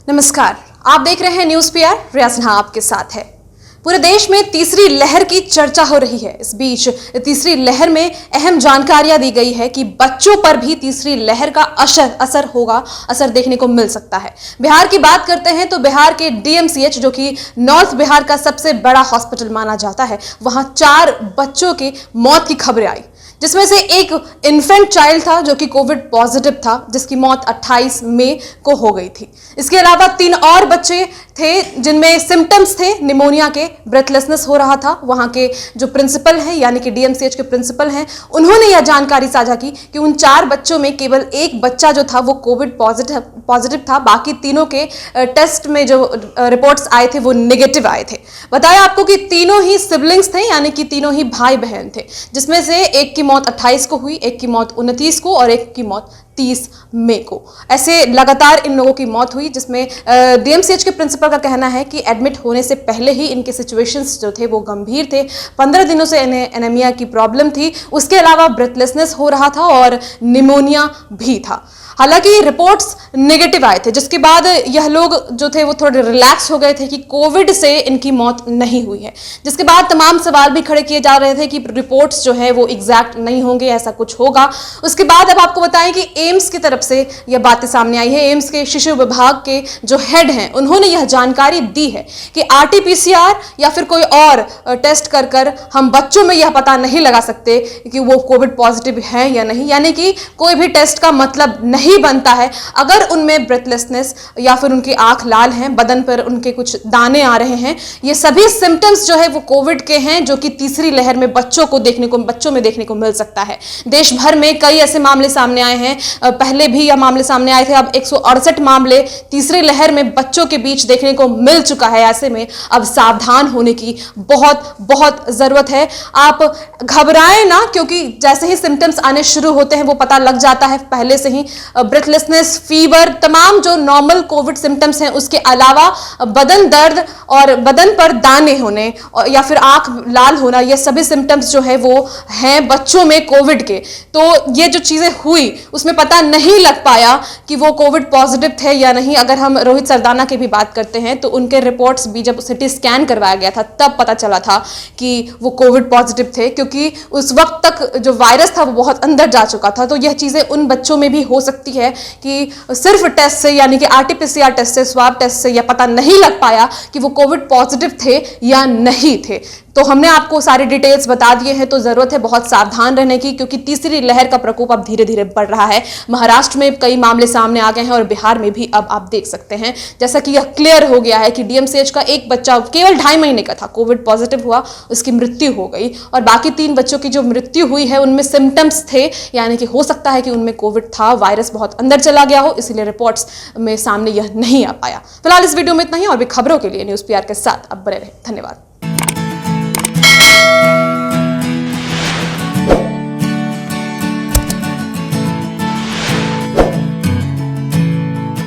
नमस्कार, आप देख रहे हैं न्यूज पीआर। रिया सिन्हा आपके साथ है। पूरे देश में तीसरी लहर की चर्चा हो रही है। इस बीच तीसरी लहर में अहम जानकारियां दी गई है कि बच्चों पर भी तीसरी लहर का असर देखने को मिल सकता है। बिहार की बात करते हैं तो बिहार के डीएमसीएच, जो कि नॉर्थ बिहार का सबसे बड़ा हॉस्पिटल माना जाता है, वहां 4 बच्चों की मौत की खबरें आई, जिसमें से एक इन्फेंट चाइल्ड था जो कि कोविड पॉजिटिव था, जिसकी मौत 28 मई को हो गई थी। इसके अलावा 3 और बच्चे थे जिनमें सिम्टम्स थे निमोनिया के, ब्रेथलेसनेस हो रहा था। वहां के जो प्रिंसिपल हैं, यानी कि डीएमसीएच के प्रिंसिपल हैं, उन्होंने यह जानकारी साझा की कि उन 4 बच्चों में केवल एक बच्चा जो था वो कोविड पॉजिटिव था। बाकी तीनों के टेस्ट में जो रिपोर्ट्स आए थे वो नेगेटिव आए थे। बताया आपको कि तीनों ही सिबलिंग्स थे, यानी कि तीनों ही भाई बहन थे, जिसमें से एक की मौत 28 को हुई, एक की मौत 29 को और एक की मौत 30 मई को। ऐसे लगातार इन लोगों की मौत हुई, जिसमें डीएमसीएच के प्रिंसिपल का कहना है कि एडमिट होने से पहले ही इनके सिचुएशंस जो थे वो गंभीर थे। 15 दिनों से इन्हें एनीमिया की प्रॉब्लम थी, उसके अलावा ब्रेथलेसनेस हो रहा था और निमोनिया भी था। हालांकि रिपोर्ट्स नेगेटिव आए थे, जिसके बाद यह लोग जो थे वो थोड़े रिलैक्स हो गए थे कि कोविड से इनकी मौत नहीं हुई है। जिसके बाद तमाम सवाल भी खड़े किए जा रहे थे कि रिपोर्ट्स जो है वो एग्जैक्ट नहीं होंगे, ऐसा कुछ होगा। उसके बाद अब आपको बताएं कि एम्स की तरफ से यह बातें सामने आई है। एम्स के शिशु विभाग के जो हेड हैं, उन्होंने यह जानकारी दी है कि आरटीपीसीआर या फिर कोई और टेस्ट कर हम बच्चों में यह पता नहीं लगा सकते कि वो कोविड पॉजिटिव है या नहीं, यानी कि कोई भी टेस्ट का मतलब नहीं बनता है अगर उनमें ब्रेथलेसनेस या फिर उनकी आंख लाल है, बदन पर उनके कुछ दाने आ रहे हैं। ये सभी सिम्टम्स जो है वो कोविड के हैं, जो कि तीसरी लहर में बच्चों में देखने को मिल सकता है। देश भर में कई ऐसे मामले सामने आए हैं, पहले भी यह मामले सामने आए थे। अब 168 मामले तीसरी लहर में बच्चों के बीच देखने को मिल चुका है। ऐसे में अब सावधान होने की बहुत बहुत जरूरत है। आप घबराएं ना, क्योंकि जैसे ही सिम्टम्स आने शुरू होते हैं वो पता लग जाता है पहले से ही। ब्रेथलेसनेस, फीवर, तमाम जो नॉर्मल कोविड सिम्टम्स हैं, उसके अलावा बदन दर्द और बदन पर दाने होने या फिर आंख लाल होना, ये सभी सिम्टम्स जो है वो हैं बच्चों में कोविड के। तो ये जो चीजें हुई उसमें पता नहीं लग पाया कि वो कोविड पॉजिटिव थे या नहीं। अगर हम रोहित सरदाना की भी बात करते हैं तो उनके रिपोर्ट्स भी जब सिटी स्कैन करवाया गया था तब पता चला था कि वो कोविड पॉजिटिव थे, क्योंकि उस वक्त तक जो वायरस था वो बहुत अंदर जा चुका था। तो यह चीजें उन बच्चों में भी हो सकती है कि सिर्फ टेस्ट से, यानी कि आरटीपीसीआर टेस्ट से, स्वाब टेस्ट से यह पता नहीं लग पाया कि वो कोविड पॉजिटिव थे या नहीं थे। तो हमने आपको सारी डिटेल्स बता दिए हैं। तो जरूरत है बहुत सावधान रहने की, क्योंकि तीसरी लहर का प्रकोप अब धीरे धीरे बढ़ रहा है। महाराष्ट्र में कई मामले सामने आ गए हैं और बिहार में भी अब आप देख सकते हैं, जैसा कि यह क्लियर हो गया है कि डीएमसीएच का एक बच्चा केवल 2.5 महीने का था, कोविड पॉजिटिव हुआ, उसकी मृत्यु हो गई। और बाकी 3 बच्चों की जो मृत्यु हुई है उनमें सिम्टम्स थे, यानी कि हो सकता है कि उनमें कोविड था, वायरस बहुत अंदर चला गया हो, इसलिए रिपोर्ट्स में सामने यह नहीं आ पाया। फिलहाल इस वीडियो में इतना ही, और भी खबरों के लिए न्यूज पीआर के साथ अब बने रहे। धन्यवाद।